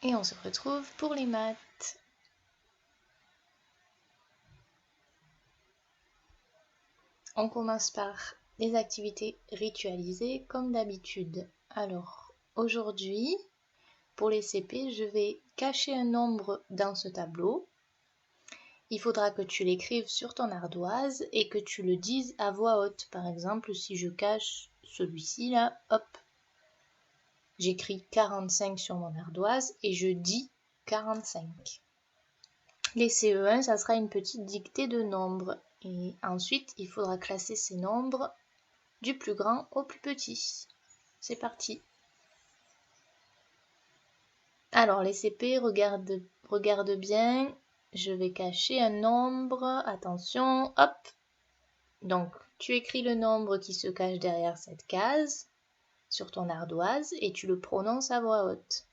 Et on se retrouve pour les maths. On commence par les activités ritualisées comme d'habitude. Alors, aujourd'hui, pour les CP, je vais cacher un nombre dans ce tableau. Il faudra que tu l'écrives sur ton ardoise et que tu le dises à voix haute. Par exemple, si je cache celui-ci là, hop, j'écris 45 sur mon ardoise et je dis 45. Les CE1, ça sera une petite dictée de nombres. Et ensuite, il faudra classer ces nombres du plus grand au plus petit. C'est parti. Alors, les CP, regarde bien. Je vais cacher un nombre. Attention, hop. Donc, tu écris le nombre qui se cache derrière cette case sur ton ardoise et tu le prononces à voix haute.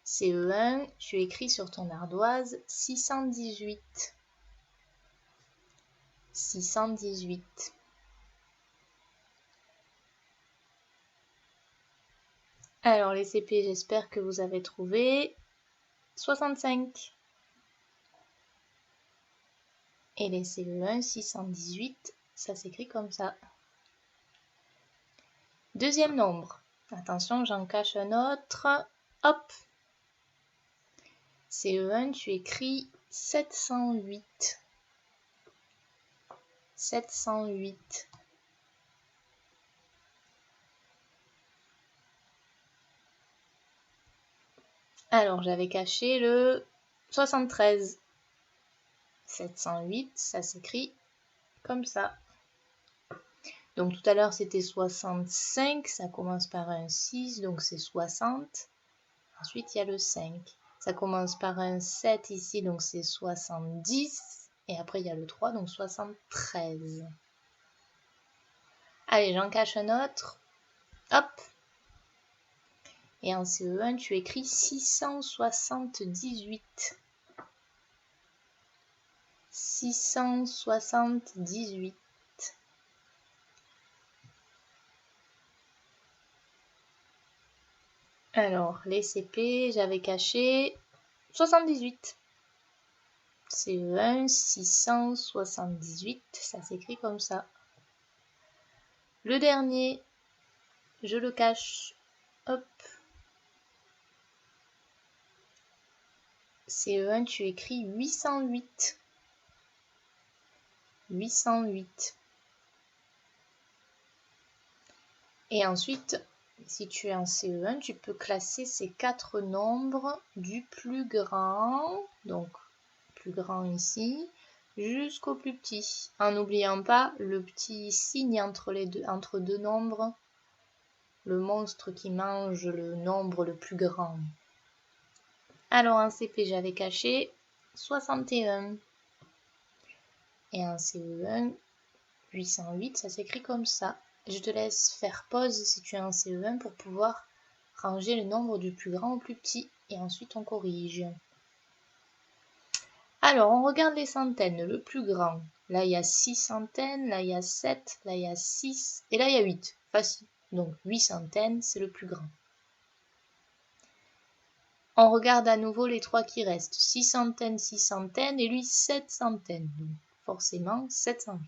CE1, tu écris sur ton ardoise 618. 618. Alors les CP, j'espère que vous avez trouvé 65. Et les CE1, 618, ça s'écrit comme ça. Deuxième nombre. Attention, j'en cache un autre. Hop. CE1, tu écris 708. 708. Alors, j'avais caché le 73. 708, ça s'écrit comme ça. Donc, tout à l'heure, c'était 65. Ça commence par un 6, donc c'est 60. Ensuite, il y a le 5. Ça commence par un 7 ici, donc c'est 70. Et après, il y a le 3, donc 73. Allez, j'en cache un autre. Hop. Et en CE1, tu écris 678. 678. Alors, les CP, j'avais caché 78. CE1, 678, ça s'écrit comme ça. Le dernier, je le cache. Hop. CE1, tu écris 808. 808. Et ensuite, si tu es en CE1, tu peux classer ces 4 nombres du plus grand, donc plus grand ici, jusqu'au plus petit. En n'oubliant pas le petit signe entre deux nombres, le monstre qui mange le nombre le plus grand. Alors en CP, j'avais caché 61. Et en CE1, 808, ça s'écrit comme ça. Je te laisse faire pause si tu es en CE1 pour pouvoir ranger le nombre du plus grand au plus petit. Et ensuite, on corrige. Alors, on regarde les centaines, le plus grand. Là, il y a 6 centaines, là, il y a 7, là, il y a 6, et là, il y a 8. Facile. Donc, 8 centaines, c'est le plus grand. On regarde à nouveau les 3 qui restent. 6 centaines, et lui, 7 centaines. Donc, forcément, 708.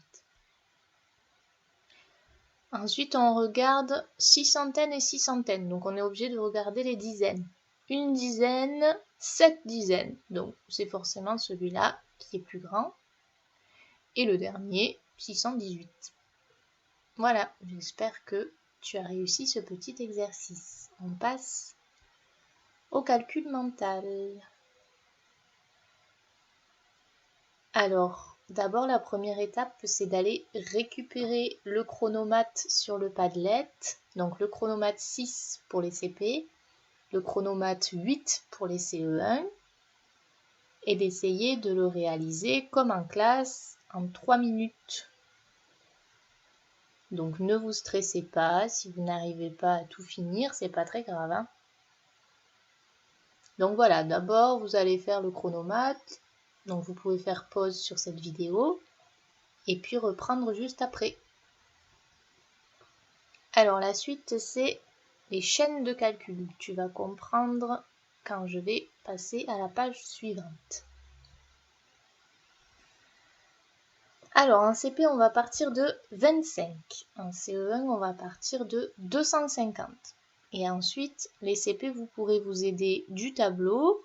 Ensuite, on regarde 6 centaines et 6 centaines. Donc, on est obligé de regarder les dizaines. Une dizaine, 7 dizaines. Donc, c'est forcément celui-là qui est plus grand. Et le dernier, 618. Voilà, j'espère que tu as réussi ce petit exercice. On passe au calcul mental. Alors, d'abord, la première étape, c'est d'aller récupérer le chronomètre sur le Padlet. Donc, le chronomètre 6 pour les CP, le chronomètre 8 pour les CE1, et d'essayer de le réaliser comme en classe en 3 minutes. Donc, ne vous stressez pas, si vous n'arrivez pas à tout finir, c'est pas très grave. Hein. Donc voilà, d'abord, vous allez faire le chronomètre. Donc, vous pouvez faire pause sur cette vidéo et puis reprendre juste après. Alors, la suite, c'est les chaînes de calcul. Tu vas comprendre quand je vais passer à la page suivante. Alors, en CP, on va partir de 25. En CE1, on va partir de 250. Et ensuite, les CP, vous pourrez vous aider du tableau.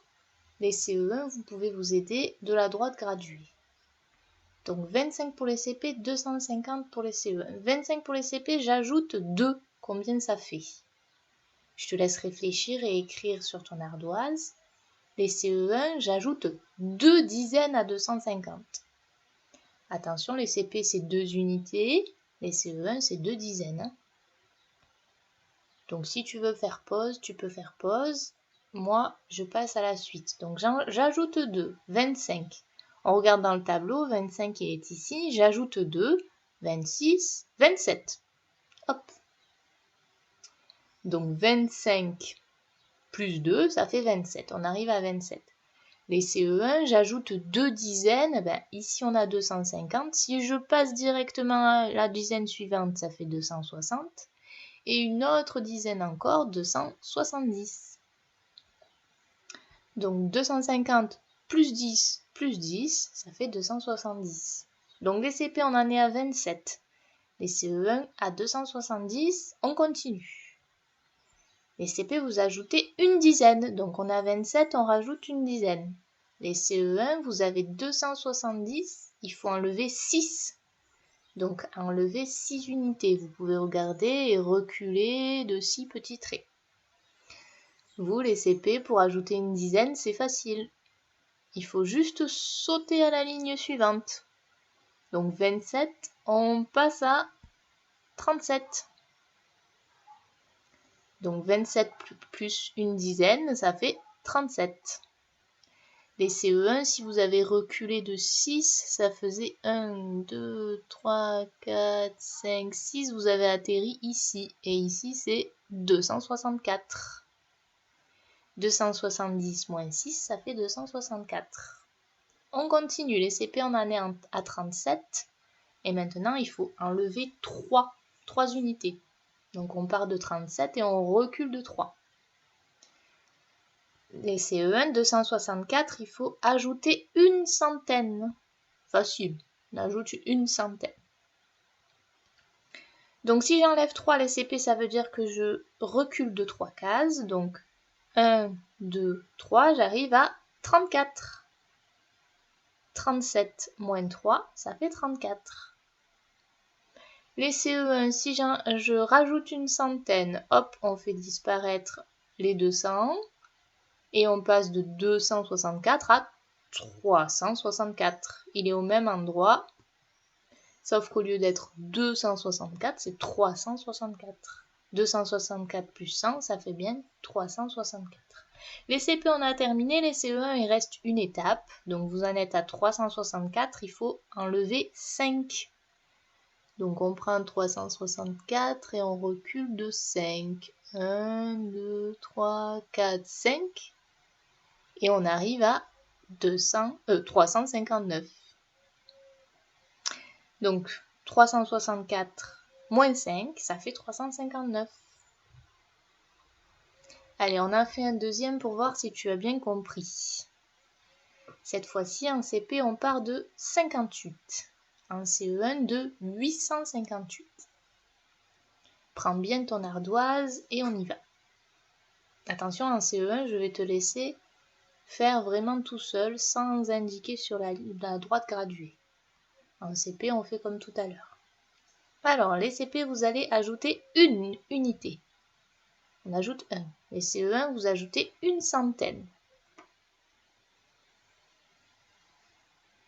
Les CE1, vous pouvez vous aider de la droite graduée. Donc, 25 pour les CP, 250 pour les CE1. 25 pour les CP, j'ajoute 2. Combien ça fait? Je te laisse réfléchir et écrire sur ton ardoise. Les CE1, j'ajoute 2 dizaines à 250. Attention, les CP, c'est 2 unités. Les CE1, c'est 2 dizaines. Hein. Donc, si tu veux faire pause, tu peux faire pause. Moi, je passe à la suite. Donc, j'ajoute 2. 25. On regarde dans le tableau. 25 est ici. J'ajoute 2. 26. 27. Hop. Donc, 25 plus 2, ça fait 27. On arrive à 27. Les CE1, j'ajoute 2 dizaines. Ben, ici, on a 250. Si je passe directement à la dizaine suivante, ça fait 260. Et une autre dizaine encore, 270. Donc, 250 plus 10 plus 10, ça fait 270. Donc, les CP, on en est à 27. Les CE1 à 270, on continue. Les CP, vous ajoutez une dizaine. Donc, on a 27, on rajoute une dizaine. Les CE1, vous avez 270, il faut enlever 6. Donc, enlever 6 unités. Vous pouvez regarder et reculer de 6 petits traits. Vous, les CP, pour ajouter une dizaine, c'est facile. Il faut juste sauter à la ligne suivante. Donc, 27, on passe à 37. Donc, 27 plus une dizaine, ça fait 37. Les CE1, si vous avez reculé de 6, ça faisait 1, 2, 3, 4, 5, 6. Vous avez atterri ici. Et ici, c'est 264. 270 moins 6, ça fait 264. On continue. Les CP, on en est à 37. Et maintenant, il faut enlever 3 unités. Donc, on part de 37 et on recule de 3. Les CE1, 264, il faut ajouter une centaine. Facile, on ajoute une centaine. Donc si j'enlève 3, les CP, ça veut dire que je recule de 3 cases. Donc 1, 2, 3, j'arrive à 34. 37 moins 3, ça fait 34. Les CE1, si je rajoute une centaine, hop, on fait disparaître les 200. Et on passe de 264 à 364. Il est au même endroit, sauf qu'au lieu d'être 264, c'est 364. 264 plus 100, ça fait bien 364. Les CP, on a terminé. Les CE1, il reste une étape. Donc, vous en êtes à 364. Il faut enlever 5. Donc, on prend 364 et on recule de 5. 1, 2, 3, 4, 5. Et on arrive à 359. Donc, 364 moins 5, ça fait 359. Allez, on a fait un deuxième pour voir si tu as bien compris. Cette fois-ci, en CP, on part de 58. En CE1, de 858. Prends bien ton ardoise et on y va. Attention, en CE1, je vais te laisser faire vraiment tout seul sans indiquer sur la droite graduée. En CP, on fait comme tout à l'heure. Alors, les CP, vous allez ajouter une unité. On ajoute 1. Les CE1, vous ajoutez une centaine.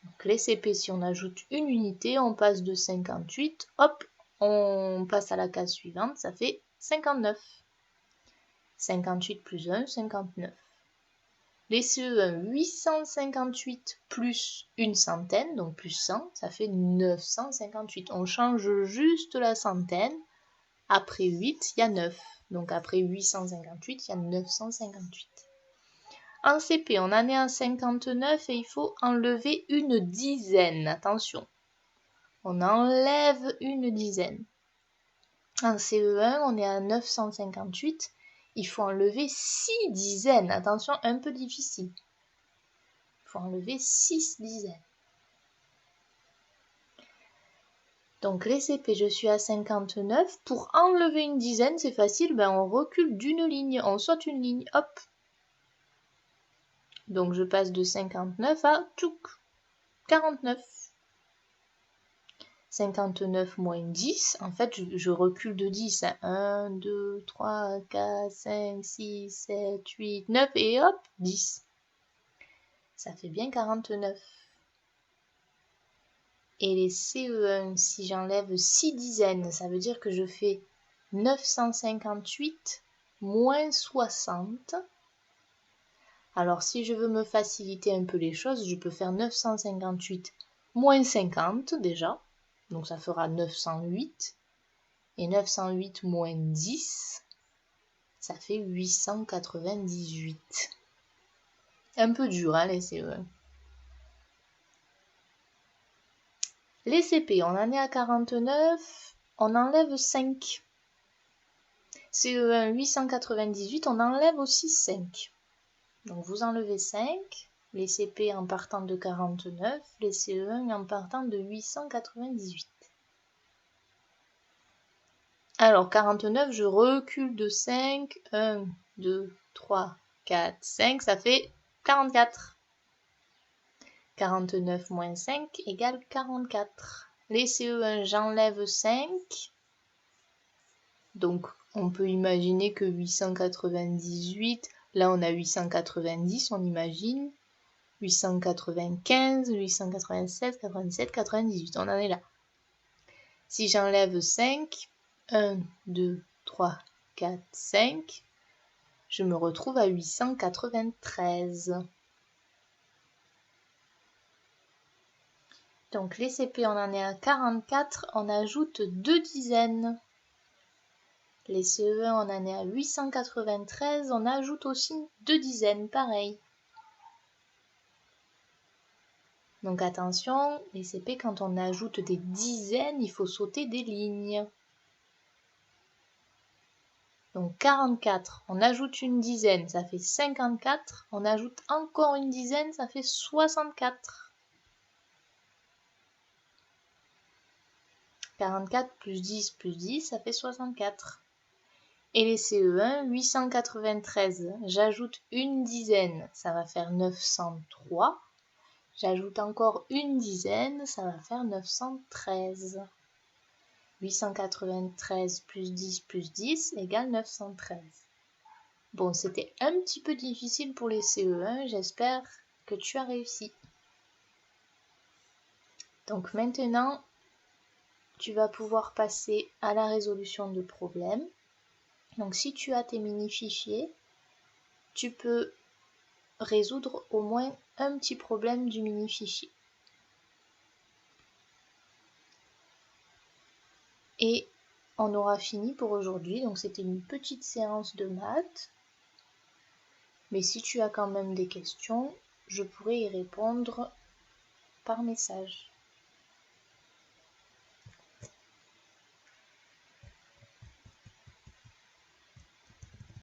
Donc, les CP, si on ajoute une unité, on passe de 58. Hop, on passe à la case suivante, ça fait 59. 58 plus 1, 59. Les CE1, 858 plus une centaine, donc plus 100, ça fait 958. On change juste la centaine. Après 8, il y a 9. Donc après 858, il y a 958. En CP, on en est à 59 et il faut enlever une dizaine. Attention, on enlève une dizaine. En CE1, on est à 958. il faut enlever 6 dizaines. Attention, un peu difficile. Il faut enlever 6 dizaines. Donc les CP, je suis à 59. Pour enlever une dizaine, c'est facile, ben on recule d'une ligne, on saute une ligne, hop. Donc je passe de 59 à tchouk, 49. 59 moins 10, en fait je recule de 10. 1, 2, 3, 4, 5, 6, 7, 8, 9 et hop, 10. Ça fait bien 49. Et les CE1, si j'enlève 6 dizaines, ça veut dire que je fais 958 moins 60. Alors si je veux me faciliter un peu les choses, je peux faire 958 moins 50 déjà. Donc ça fera 908. Et 908 moins 10, ça fait 898. Un peu dur, hein, les CE1. Les CP, on en est à 49, on enlève 5. CE1, 898, on enlève aussi 5. Donc vous enlevez 5, les CP en partant de 49, les CE1 en partant de 898. Alors 49, je recule de 5, 1, 2, 3, 4, 5, ça fait 44. 49 moins 5 égale 44. Les CE1, j'enlève 5. Donc, on peut imaginer que 898, là on a 890, on imagine. 895, 896, 97, 98, on en est là. Si j'enlève 5, 1, 2, 3, 4, 5, je me retrouve à 893. Donc les CP, on en est à 44, on ajoute 2 dizaines. Les CE1, on en est à 893, on ajoute aussi 2 dizaines, pareil. Donc attention, les CP, quand on ajoute des dizaines, il faut sauter des lignes. Donc 44, on ajoute une dizaine, ça fait 54. On ajoute encore une dizaine, ça fait 64. 44 plus 10, ça fait 64. Et les CE1, 893, j'ajoute une dizaine, ça va faire 903. J'ajoute encore une dizaine, ça va faire 913. 893 plus 10 égale 913. Bon, c'était un petit peu difficile pour les CE1, j'espère que tu as réussi. Donc maintenant, tu vas pouvoir passer à la résolution de problèmes. Donc si tu as tes mini-fichiers, tu peux résoudre au moins un petit problème du mini-fichier. Et on aura fini pour aujourd'hui. Donc c'était une petite séance de maths. Mais si tu as quand même des questions, je pourrai y répondre par message.